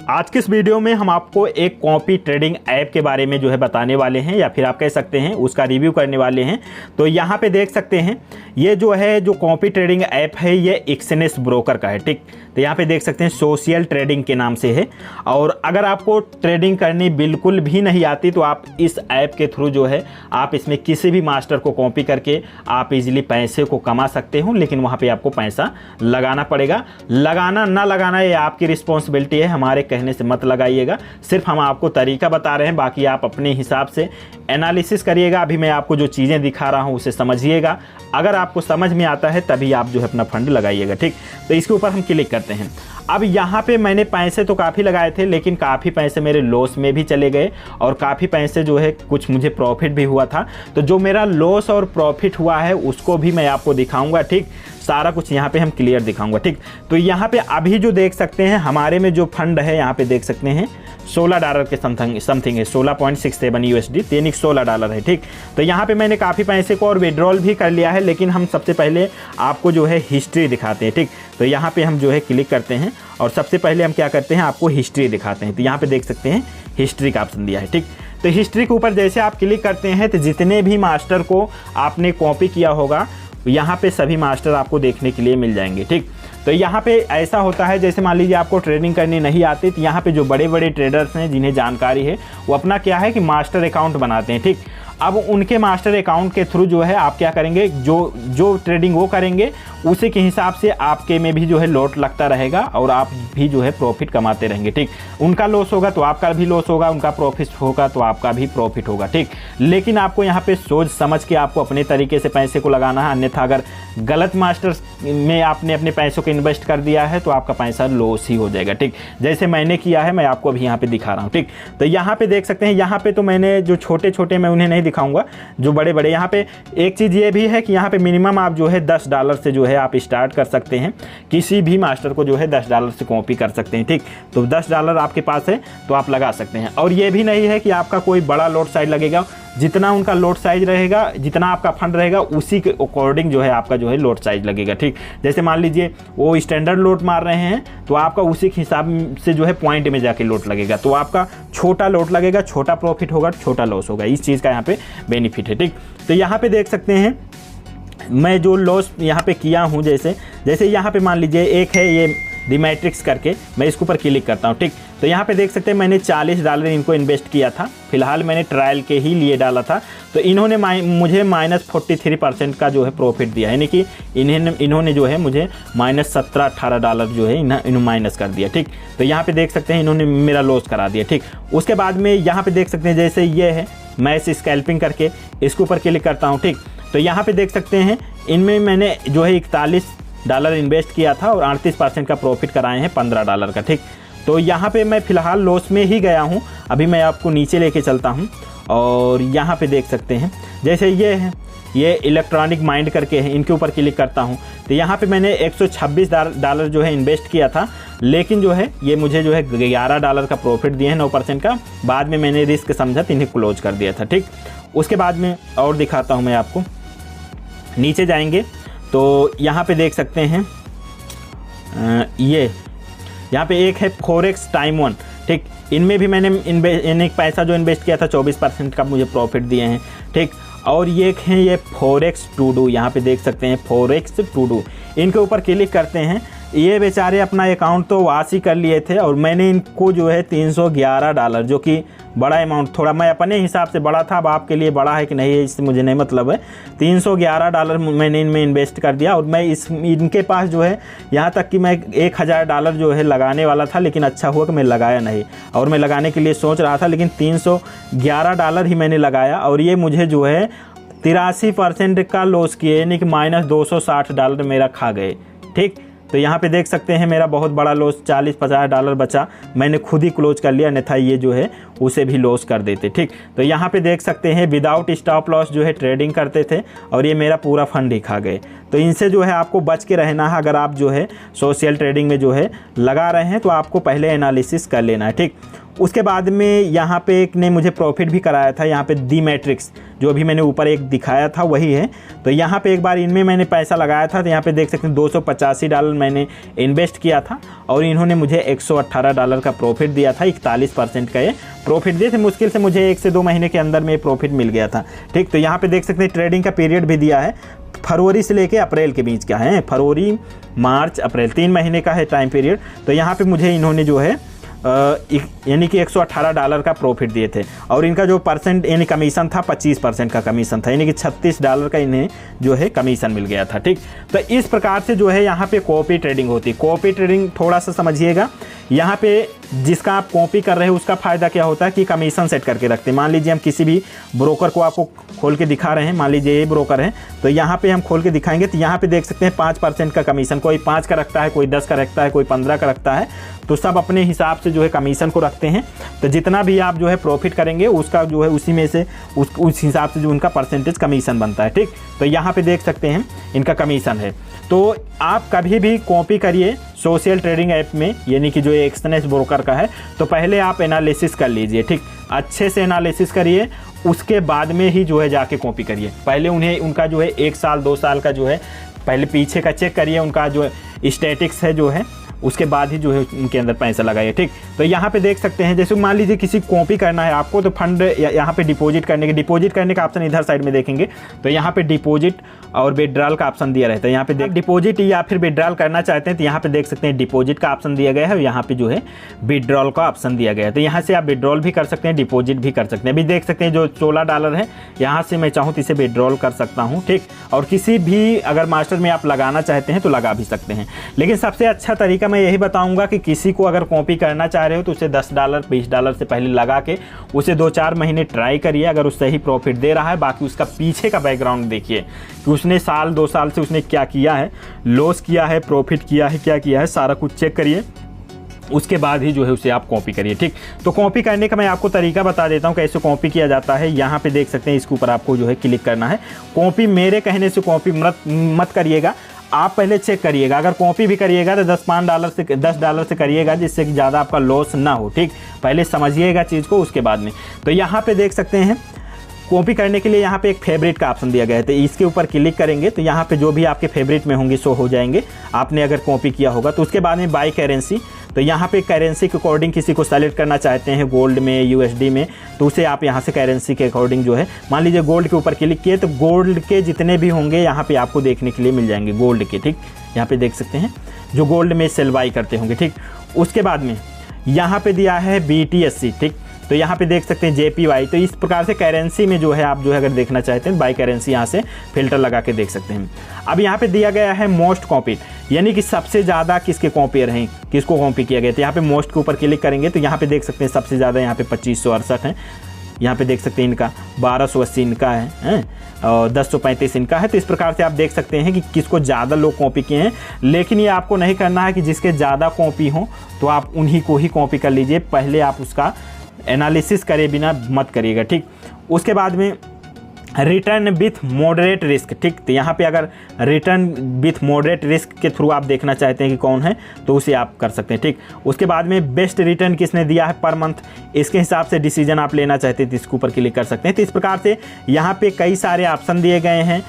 आज की इस वीडियो में हम आपको एक कॉपी ट्रेडिंग ऐप के बारे में जो है बताने वाले हैं, या फिर आप कह सकते हैं उसका रिव्यू करने वाले हैं। तो यहाँ पे देख सकते हैं ये जो है जो कॉपी ट्रेडिंग ऐप है ये एक्सएनएस ब्रोकर का है। ठीक, तो यहाँ पे देख सकते हैं सोशल ट्रेडिंग के नाम से है। और अगर आपको ट्रेडिंग करनी बिल्कुल भी नहीं आती तो आप इस ऐप के थ्रू जो है आप इसमें किसी भी मास्टर को कॉपी करके आप इजीली पैसे को कमा सकते हो, लेकिन वहाँ पे आपको पैसा लगाना पड़ेगा। लगाना ना लगाना ये आपकी रिस्पॉन्सिबिलिटी है, हमारे कहने से मत लगाइएगा। सिर्फ हम आपको तरीका बता रहे हैं, बाकी आप अपने हिसाब से एनालिसिस करिएगा। अभी मैं आपको जो चीज़ें दिखा रहा हूँ उसे समझिएगा। अगर आपको समझ में आता है तभी आप जो है अपना फंड लगाइएगा। ठीक, तो इसके ऊपर हम क्लिक करते हैं। अब यहाँ पे मैंने पैसे तो काफ़ी लगाए थे, लेकिन काफ़ी पैसे मेरे लॉस में भी चले गए और काफ़ी पैसे जो है कुछ मुझे प्रॉफिट भी हुआ था। तो जो मेरा लॉस और प्रॉफिट हुआ है उसको भी मैं आपको दिखाऊंगा। ठीक, सारा कुछ यहाँ पे हम क्लियर दिखाऊंगा। ठीक, तो यहाँ पे अभी जो देख सकते हैं हमारे में जो फंड है यहाँ पे देख सकते हैं $16 के समथिंग है, 16.67 USD, दैनिक $16 है। ठीक, तो यहाँ पे मैंने काफ़ी पैसे को और विड्रॉल भी कर लिया है, लेकिन हम सबसे पहले आपको जो है हिस्ट्री दिखाते हैं। ठीक, तो यहाँ पे हम जो है क्लिक करते हैं और सबसे पहले हम क्या करते हैं आपको हिस्ट्री दिखाते हैं। तो यहाँ पे देख सकते हैं हिस्ट्री का ऑप्शन दिया है। ठीक, तो हिस्ट्री के ऊपर जैसे आप क्लिक करते हैं तो जितने भी मास्टर को आपने कॉपी किया होगा यहाँ पे सभी मास्टर आपको देखने के लिए मिल जाएंगे। ठीक, तो यहाँ पे ऐसा होता है जैसे मान लीजिए आपको ट्रेडिंग करनी नहीं आती, तो यहाँ पे जो बड़े बड़े ट्रेडर्स हैं जिन्हें जानकारी है वो अपना क्या है कि मास्टर अकाउंट बनाते हैं। ठीक, अब उनके मास्टर अकाउंट के थ्रू जो है आप क्या करेंगे, जो ट्रेडिंग वो करेंगे उसी के हिसाब से आपके में भी जो है लॉट लगता रहेगा और आप भी जो है प्रॉफिट कमाते रहेंगे। ठीक, उनका लॉस होगा तो आपका भी लॉस होगा, उनका प्रॉफिट होगा तो आपका भी प्रॉफिट होगा। ठीक, लेकिन आपको यहाँ पे सोच समझ के आपको अपने तरीके से पैसे को लगाना है, अन्यथा अगर गलत मास्टर में आपने अपने पैसों को इन्वेस्ट कर दिया है तो आपका पैसा लॉस ही हो जाएगा। ठीक, जैसे मैंने किया है मैं आपको अभी यहाँ पे दिखा रहा हूँ। ठीक, तो यहाँ पे देख सकते हैं यहाँ पे तो मैंने जो छोटे छोटे मैं उन्हें नहीं दिखाऊंगा, जो बड़े बड़े यहाँ पे एक चीज़ ये भी है कि यहाँ पे मिनिमम आप जो है $10 से जो है आप स्टार्ट कर सकते हैं। किसी भी मास्टर को जो है $10 से कॉपी कर सकते हैं। ठीक, तो $10 आपके पास है तो आप लगा सकते हैं। और ये भी नहीं है कि आपका कोई बड़ा लॉट साइज लगेगा, जितना उनका लॉट साइज रहेगा, जितना आपका फंड रहेगा उसी के अकॉर्डिंग जो है आपका जो है लॉट साइज लगेगा। ठीक, जैसे मान लीजिए वो स्टैंडर्ड लॉट मार रहे हैं तो आपका उसी के हिसाब से जो है पॉइंट में जाके लॉट लगेगा, तो आपका छोटा लॉट लगेगा, छोटा प्रॉफिट होगा, छोटा लॉस होगा। इस चीज़ का यहाँ पे बेनिफिट है। ठीक, तो यहाँ पे देख सकते हैं मैं जो लॉस यहाँ पे किया हूँ, जैसे यहाँ पे मान लीजिए एक है ये दी मैट्रिक्स करके, मैं इसके ऊपर क्लिक करता हूँ। ठीक, तो यहाँ पे देख सकते हैं मैंने $40 इनको इन्वेस्ट किया था। फिलहाल मैंने ट्रायल के ही लिए डाला था, तो इन्होंने मुझे -43% का जो है प्रॉफिट दिया, यानी कि इन्होंने जो है मुझे -17-18 जो है इन्होंने माइनस कर दिया। ठीक, तो यहाँ पे देख सकते हैं इन्होंने मेरा लॉस करा दिया। ठीक, उसके बाद में यहाँ पे देख सकते हैं जैसे ये है मैच स्कैल्पिंग करके, इसके ऊपर क्लिक करता हूँ। ठीक, तो यहाँ पे देख सकते हैं इनमें मैंने जो है $41 इन्वेस्ट किया था और 38% का प्रॉफिट कराए हैं $15 का। ठीक, तो यहाँ पे मैं फ़िलहाल लॉस में ही गया हूँ। अभी मैं आपको नीचे लेके चलता हूँ और यहाँ पे देख सकते हैं जैसे ये है, ये इलेक्ट्रॉनिक माइंड करके है, इनके ऊपर क्लिक करता हूँ तो यहाँ पे मैंने $126 जो है इन्वेस्ट किया था, लेकिन जो है ये मुझे जो है $11 का प्रॉफिट दिए हैं, 9% का। बाद में मैंने रिस्क समझा तो इन्हें क्लोज कर दिया था। ठीक, उसके बाद में और दिखाता हूँ मैं आपको, नीचे जाएंगे तो यहाँ पे देख सकते हैं ये यहाँ पे एक है फॉरेक्स टाइम वन। ठीक, इनमें भी मैंने पैसा जो इन्वेस्ट किया था 24% का मुझे प्रॉफिट दिए हैं। ठीक, और ये एक है ये फॉरेक्स टू डू, यहाँ पे देख सकते हैं फॉरेक्स टू डू, इनके ऊपर क्लिक करते हैं। ये बेचारे अपना अकाउंट तो वास ही कर लिए थे और मैंने इनको जो है $311, जो कि बड़ा अमाउंट, थोड़ा मैं अपने हिसाब से बड़ा था, अब आपके लिए बड़ा है कि नहीं है इससे मुझे नहीं मतलब है, $311 मैंने इनमें इन्वेस्ट कर दिया। और मैं इनके पास जो है यहाँ तक कि मैं $1000 जो है लगाने वाला था, लेकिन अच्छा हुआ कि मैं लगाया नहीं, और मैं लगाने के लिए सोच रहा था, लेकिन $311 ही मैंने लगाया और ये मुझे जो है 83% का लॉस किए, यानी कि -$260 मेरा खा गए। ठीक, तो यहाँ पे देख सकते हैं मेरा बहुत बड़ा लॉस $40-50 बचा, मैंने खुद ही क्लोज कर लिया, अन्यथा ये जो है उसे भी लॉस कर देते। ठीक, तो यहाँ पे देख सकते हैं विदाउट स्टॉप लॉस जो है ट्रेडिंग करते थे और ये मेरा पूरा फंड ही खा गए। तो इनसे जो है आपको बच के रहना है। अगर आप जो है सोशल ट्रेडिंग में जो है लगा रहे हैं तो आपको पहले एनालिसिस कर लेना है। ठीक, उसके बाद में यहाँ पे एक ने मुझे प्रॉफिट भी कराया था, यहाँ पे दी मैट्रिक्स जो अभी मैंने ऊपर एक दिखाया था वही है। तो यहाँ पे एक बार इनमें मैंने पैसा लगाया था, तो यहाँ पे देख सकते हैं $285 मैंने इन्वेस्ट किया था और इन्होंने मुझे $118 का प्रॉफिट दिया था। 41% का ये प्रॉफिट दिए थे। मुश्किल से मुझे 1 से 2 महीने के अंदर में प्रॉफिट मिल गया था। ठीक, तो यहाँ पे देख सकते हैं ट्रेडिंग का पीरियड भी दिया है, फरवरी से लेके अप्रैल के बीच का है, फरवरी मार्च अप्रैल 3 महीने का है टाइम पीरियड। तो यहाँ पे मुझे इन्होंने जो है यानी कि $118 का प्रॉफिट दिए थे और इनका जो परसेंट यानी कमीशन था 25% का कमीशन था, यानी कि $36 का इन्हें जो है कमीशन मिल गया था। ठीक, तो इस प्रकार से जो है यहाँ पे कॉपी ट्रेडिंग होती है। कॉपी ट्रेडिंग थोड़ा सा समझिएगा, यहाँ पे जिसका आप कॉपी कर रहे हैं उसका फ़ायदा क्या होता है कि कमीशन सेट करके रखते हैं। मान लीजिए हम किसी भी ब्रोकर को आपको खोल के दिखा रहे हैं, मान लीजिए ये ब्रोकर है, तो यहाँ पे हम खोल के दिखाएंगे तो यहाँ पे देख सकते हैं 5% का कमीशन, कोई 5 का रखता है, कोई 10 का रखता है, कोई 15 का रखता है। तो सब अपने हिसाब से जो है कमीशन को रखते हैं। तो जितना भी आप जो है प्रॉफिट करेंगे उसका जो है उसी में से उस हिसाब से जो उनका परसेंटेज कमीशन बनता है। ठीक, तो यहाँ पे देख सकते हैं इनका कमीशन है। तो आप कभी भी कॉपी करिए सोशल ट्रेडिंग ऐप में, यानी कि जो एक्सचेंज ब्रोकर का है, तो पहले आप एनालिसिस कर लीजिए। ठीक, अच्छे से एनालिसिस करिए, उसके बाद में ही जो है जाके कॉपी करिए। पहले उन्हें उनका जो है 1 साल 2 साल का जो है पहले पीछे का चेक करिए, उनका जो स्टैटिक्स है जो है, उसके बाद ही जो है उनके अंदर पैसा लगाइए। ठीक, तो यहाँ पे देख सकते हैं जैसे मान लीजिए किसी कॉपी करना है आपको, तो फंड यहाँ पे डिपॉजिट करने का ऑप्शन इधर साइड में देखेंगे, तो यहाँ पे डिपॉजिट और विड्रॉल का ऑप्शन दिया रहता है। यहाँ पे डिपॉजिट या फिर विड्रॉल करना चाहते हैं तो यहाँ पे देख सकते हैं डिपॉजिट का ऑप्शन दिया गया है और यहाँ पे जो है विड्रॉल का ऑप्शन दिया गया है। तो यहाँ से आप विड्रॉल भी कर सकते हैं, डिपॉजिट भी कर सकते हैं। अभी देख सकते हैं जो $16 है, यहाँ से मैं चाहूँ तो इसे विड्रॉल कर सकता हूँ। ठीक, और किसी भी अगर मास्टर में आप लगाना चाहते हैं तो लगा भी सकते हैं। लेकिन सबसे अच्छा तरीका मैं यही बताऊँगा कि किसी को अगर कॉपी करना चाह रहे हो तो उसे $10 $20 से पहले लगा के उसे 2-4 महीने ट्राई करिए। अगर उससे ही प्रॉफिट दे रहा है, बाकी उसका पीछे का बैकग्राउंड देखिए कि उसने साल 2 साल से उसने क्या किया है, लॉस किया है, प्रॉफिट किया है, क्या किया है, सारा कुछ चेक करिए, उसके बाद ही जो है उसे आप कॉपी करिए। ठीक, तो कॉपी करने का मैं आपको तरीका बता देता हूँ कैसे कॉपी किया जाता है। यहाँ पे देख सकते हैं, इसके ऊपर आपको जो है क्लिक करना है। कॉपी मेरे कहने से कॉपी मत करिएगा, आप पहले चेक करिएगा। अगर कॉपी भी करिएगा तो $10 से करिएगा, जिससे कि ज़्यादा आपका लॉस ना हो। ठीक, पहले समझिएगा चीज़ को, उसके बाद में। तो यहाँ पे देख सकते हैं कॉपी करने के लिए यहाँ पे एक फेवरेट का ऑप्शन दिया गया है, तो इसके ऊपर क्लिक करेंगे तो यहाँ पे जो भी आपके फेवरेट में होंगे शो हो जाएंगे, आपने अगर कॉपी किया होगा। तो उसके बाद में बाय करेंसी, तो यहाँ पे करेंसी के अकॉर्डिंग किसी को सेलेक्ट करना चाहते हैं, गोल्ड में, USD में, तो उसे आप यहाँ से करेंसी के अकॉर्डिंग जो है, मान लीजिए गोल्ड के ऊपर क्लिक किए तो गोल्ड के जितने भी होंगे यहाँ पे आपको देखने के लिए मिल जाएंगे, गोल्ड के। ठीक, यहाँ पे देख सकते हैं जो गोल्ड में सेल बाई करते होंगे। ठीक, उसके बाद में यहाँ पे दिया है BTC। ठीक, तो यहाँ पे देख सकते हैं JPY। तो इस प्रकार से करेंसी में जो है आप जो है अगर देखना चाहते हैं बाई करेंसी, यहाँ से फिल्टर लगा के देख सकते हैं। अब यहाँ पे दिया गया है मोस्ट कॉपीड, यानी कि सबसे ज़्यादा किसके कॉपियर हैं, किसको कॉपी किया गया। तो यहाँ पे मोस्ट के ऊपर क्लिक करेंगे तो यहाँ पे देख सकते हैं सबसे ज़्यादा यहाँ पे 2568 है। यहाँ पे देख सकते हैं इनका 1280 इनका है और 1035 इनका है। तो इस प्रकार से आप देख सकते हैं कि किसको ज़्यादा लोग कॉपी किए हैं। लेकिन ये आपको नहीं करना है कि जिसके ज़्यादा कॉपी हो तो आप उन्हीं को ही कॉपी कर लीजिए, पहले आप उसका एनालिसिस करे बिना मत करिएगा। ठीक, उसके बाद में रिटर्न विथ मॉडरेट रिस्क। ठीक, तो यहाँ पे अगर रिटर्न विथ मॉडरेट रिस्क के थ्रू आप देखना चाहते हैं कि कौन है तो उसे आप कर सकते हैं। ठीक, उसके बाद में बेस्ट रिटर्न किसने दिया है पर मंथ, इसके हिसाब से डिसीजन आप लेना चाहते हैं तो इसके ऊपर क्लिक कर सकते हैं। तो इस प्रकार से यहाँ पे कई सारे ऑप्शन दिए गए हैं।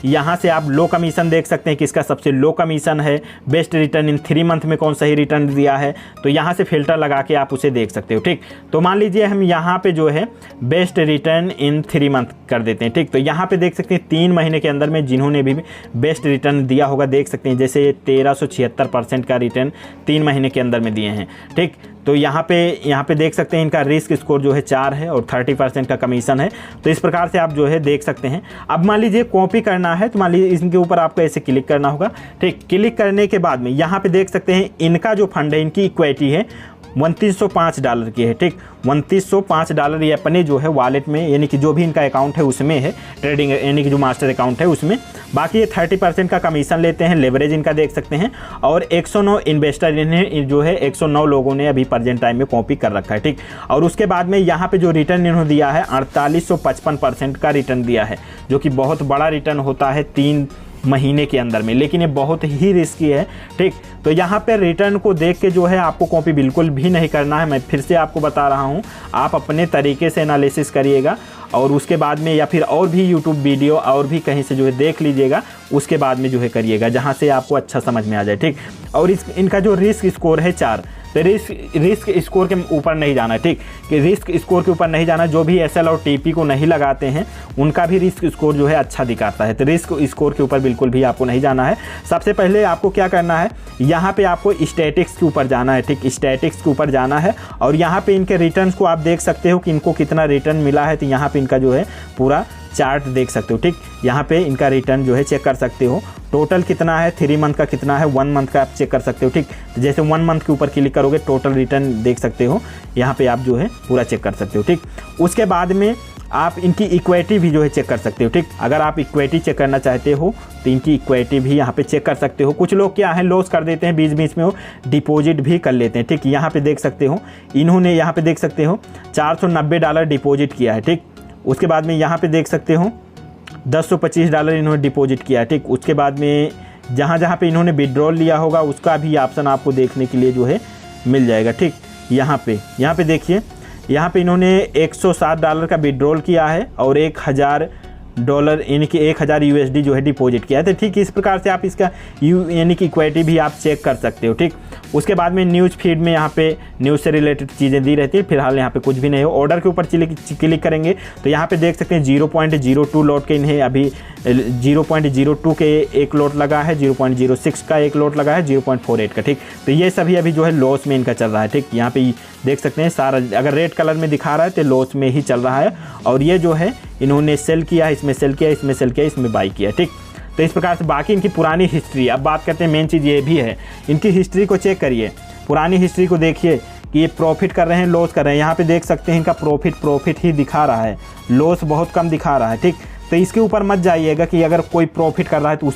यहाँ से आप लो कमीशन देख सकते हैं किसका सबसे लो कमीशन है, बेस्ट रिटर्न इन 3 मंथ में कौन सही रिटर्न दिया है, तो यहाँ से फिल्टर लगा के आप उसे देख सकते हो। ठीक, तो मान लीजिए हम यहाँ पे जो है बेस्ट रिटर्न इन 3 मंथ कर देते हैं। ठीक, तो यहाँ पे देख सकते हैं 3 महीने के अंदर में जिन्होंने भी बेस्ट रिटर्न दिया होगा देख सकते हैं, जैसे 1376% का रिटर्न 3 महीने के अंदर में दिए हैं। ठीक, तो यहाँ पे देख सकते हैं इनका रिस्क स्कोर जो है 4 है और 30% का कमीशन है। तो इस प्रकार से आप जो है देख सकते हैं। अब मान लीजिए कॉपी करना है तो मान लीजिए इनके ऊपर आपको ऐसे क्लिक करना होगा। ठीक, क्लिक करने के बाद में यहाँ पे देख सकते हैं इनका जो फंड है, इनकी इक्विटी है $2905 की है। ठीक, $2905 ये अपने जो है वॉलेट में, यानी कि जो भी इनका अकाउंट है उसमें है, ट्रेडिंग यानी कि जो मास्टर अकाउंट है उसमें। बाकी ये 30% का कमीशन लेते हैं। लेवरेज इनका देख सकते हैं और 109 इन्वेस्टर इन्हें जो है 109 लोगों ने अभी प्रेजेंट टाइम में कॉपी कर रखा है। ठीक, और उसके बाद में यहाँ पे जो रिटर्न इन्होंने दिया है 4855% का रिटर्न दिया है, जो कि बहुत बड़ा रिटर्न होता है। महीने के अंदर में, लेकिन ये बहुत ही रिस्की है। ठीक, तो यहाँ पे रिटर्न को देख के जो है आपको कॉपी बिल्कुल भी नहीं करना है। मैं फिर से आपको बता रहा हूँ, आप अपने तरीके से एनालिसिस करिएगा और उसके बाद में या फिर और भी यूट्यूब वीडियो और भी कहीं से जो है देख लीजिएगा, उसके बाद में जो है करिएगा, जहाँ से आपको अच्छा समझ में आ जाए। ठीक, और इनका जो रिस्क स्कोर है 4, तो रिस्क स्कोर के ऊपर नहीं जाना है। ठीक, कि रिस्क स्कोर के ऊपर नहीं जाना। जो भी एसएल और टीपी को नहीं लगाते हैं उनका भी रिस्क स्कोर जो है अच्छा दिखाता है, तो रिस्क स्कोर के ऊपर बिल्कुल भी आपको नहीं जाना है। सबसे पहले आपको क्या करना है, यहाँ पे आपको स्टैटिक्स के ऊपर जाना है। ठीक, स्टैटिक्स के ऊपर जाना है और यहाँ पे इनके रिटर्न्स को आप देख सकते हो कि इनको कितना रिटर्न मिला है। तो यहाँ पे इनका जो है पूरा चार्ट देख सकते हो। ठीक, यहाँ पे इनका रिटर्न जो है चेक कर सकते हो, टोटल कितना है, 3 मंथ का कितना है, 1 मंथ का आप चेक कर सकते हो। ठीक, तो जैसे 1 मंथ के ऊपर क्लिक करोगे टोटल रिटर्न देख सकते हो, यहाँ पे आप जो है पूरा चेक कर सकते हो। ठीक, उसके बाद में आप इनकी इक्विटी भी जो है चेक कर सकते हो। ठीक, अगर आप इक्विटी चेक करना चाहते हो तो इनकी इक्विटी भी यहाँ पे चेक कर सकते हो। कुछ लोग क्या है लॉस कर देते हैं बीच बीच में, वो डिपॉजिट भी कर लेते हैं। ठीक, यहाँ पे देख सकते हो, इन्होंने यहाँ पे देख सकते हो $490 डिपॉजिट किया है। ठीक, उसके बाद में यहाँ पे देख सकते हो $1025 इन्होंने डिपॉजिट किया है। ठीक, उसके बाद में जहाँ जहाँ पे इन्होंने विड्रॉल लिया होगा उसका भी ऑप्शन आपको देखने के लिए जो है मिल जाएगा। ठीक, यहाँ पे देखिए, यहाँ पे इन्होंने $160 का विड्रॉल किया है और $1000 यानी कि 1000 USD जो है डिपॉजिट किया है। तो ठीक, इस प्रकार से आप इसका यानी कि इक्विटी भी आप चेक कर सकते हो। ठीक, उसके बाद में न्यूज़ फीड में यहाँ पे न्यूज़ से रिलेटेड चीज़ें दी रहती है। फिलहाल यहाँ पे कुछ भी नहीं हो। ऑर्डर के ऊपर क्लिक करेंगे तो यहाँ पे देख सकते हैं 0.02 लॉट के इन्हें अभी 0.02 के एक लॉट लगा है, 0.06 का एक लॉट लगा है, 0.48 का। ठीक, तो ये सभी अभी जो है लॉस में इनका चल रहा है। ठीक, यहाँ पे देख सकते हैं सारा, अगर रेड कलर में दिखा रहा है तो लॉस में ही चल रहा है। और ये जो है इन्होंने सेल किया, इसमें सेल किया, इसमें सेल किया, इसमें बाई किया। ठीक, तो इस प्रकार से बाकी इनकी पुरानी हिस्ट्री, अब बात करते हैं मेन चीज़ ये भी है, इनकी हिस्ट्री को चेक करिए, पुरानी हिस्ट्री को देखिए कि ये प्रॉफिट कर रहे हैं, लॉस कर रहे हैं। यहाँ पे देख सकते हैं इनका प्रॉफिट ही दिखा रहा है, लॉस बहुत कम दिखा रहा है। ठीक, तो इसके ऊपर मत जाइएगा कि अगर कोई प्रॉफिट कर रहा है तो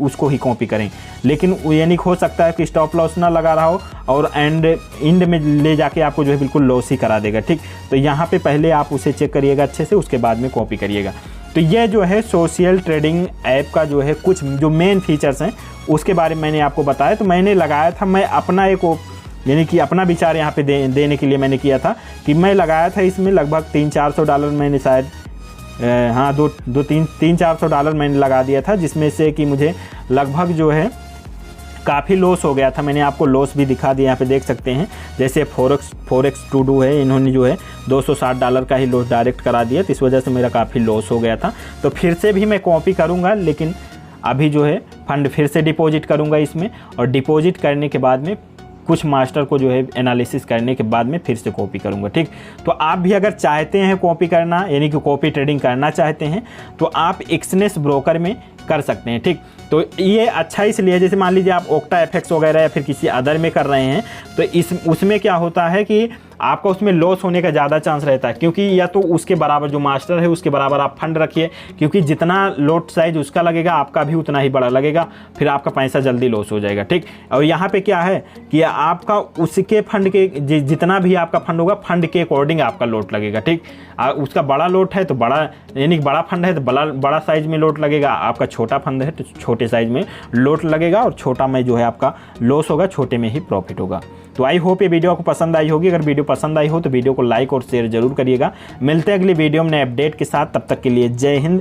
उसको ही कॉपी करें, लेकिन यानी हो सकता है कि स्टॉप लॉस ना लगा रहा हो और एंड में ले जाके आपको जो है बिल्कुल लॉस ही करा देगा। ठीक, तो यहाँ पे पहले आप उसे चेक करिएगा अच्छे से, उसके बाद में कॉपी करिएगा। तो ये जो है सोशल ट्रेडिंग ऐप का जो है कुछ जो मेन फीचर्स हैं उसके बारे में मैंने आपको बताया। तो मैंने लगाया था, मैं अपना एक यानी कि अपना विचार यहाँ पे देने के लिए मैंने किया था कि मैं लगाया था इसमें लगभग $300-400 मैंने शायद हाँ $300-400 मैंने लगा दिया था, जिसमें से कि मुझे लगभग जो है काफ़ी लॉस हो गया था। मैंने आपको लॉस भी दिखा दिया, यहाँ पे देख सकते हैं। जैसे फोरेक्स टू डू है, इन्होंने जो है $260 का ही लॉस डायरेक्ट करा दिया, तो इस वजह से मेरा काफ़ी लॉस हो गया था। तो फिर से भी मैं कॉपी करूँगा, लेकिन अभी जो है फंड फिर से डिपॉजिट करूँगा इसमें, और डिपॉजिट करने के बाद में कुछ मास्टर को जो है एनालिसिस करने के बाद में फिर से कॉपी करूँगा। ठीक, तो आप भी अगर चाहते हैं कॉपी करना, यानी कि कॉपी ट्रेडिंग करना चाहते हैं, तो आप एक्सनेस ब्रोकर में कर सकते हैं। ठीक, तो ये अच्छा इसलिए, जैसे मान लीजिए आप ओक्टा एफएक्स वगैरह या फिर किसी अदर में कर रहे हैं, तो उसमें क्या होता है कि आपका उसमें लॉस होने का ज़्यादा चांस रहता है, क्योंकि या तो उसके बराबर जो मास्टर है उसके बराबर आप फंड रखिए, क्योंकि जितना लॉट साइज उसका लगेगा आपका भी उतना ही बड़ा लगेगा, फिर आपका पैसा जल्दी लॉस हो जाएगा। ठीक, और यहाँ पे क्या है कि आपका उसके फंड के जितना भी आपका फंड होगा, फंड के अकॉर्डिंग आपका लॉट लगेगा। ठीक, उसका बड़ा लॉट है तो बड़ा, यानी बड़ा फंड है तो बड़ा साइज में लॉट लगेगा, आपका छोटा फंड है तो छोटे साइज में लॉट लगेगा, और छोटा में जो है आपका लॉस होगा, छोटे में ही प्रॉफिट होगा। तो आई होप ये वीडियो आपको पसंद आई होगी। अगर वीडियो पसंद आई हो तो वीडियो को लाइक और शेयर जरूर करिएगा। मिलते हैं अगली वीडियो में नए अपडेट के साथ, तब तक के लिए जय हिंद।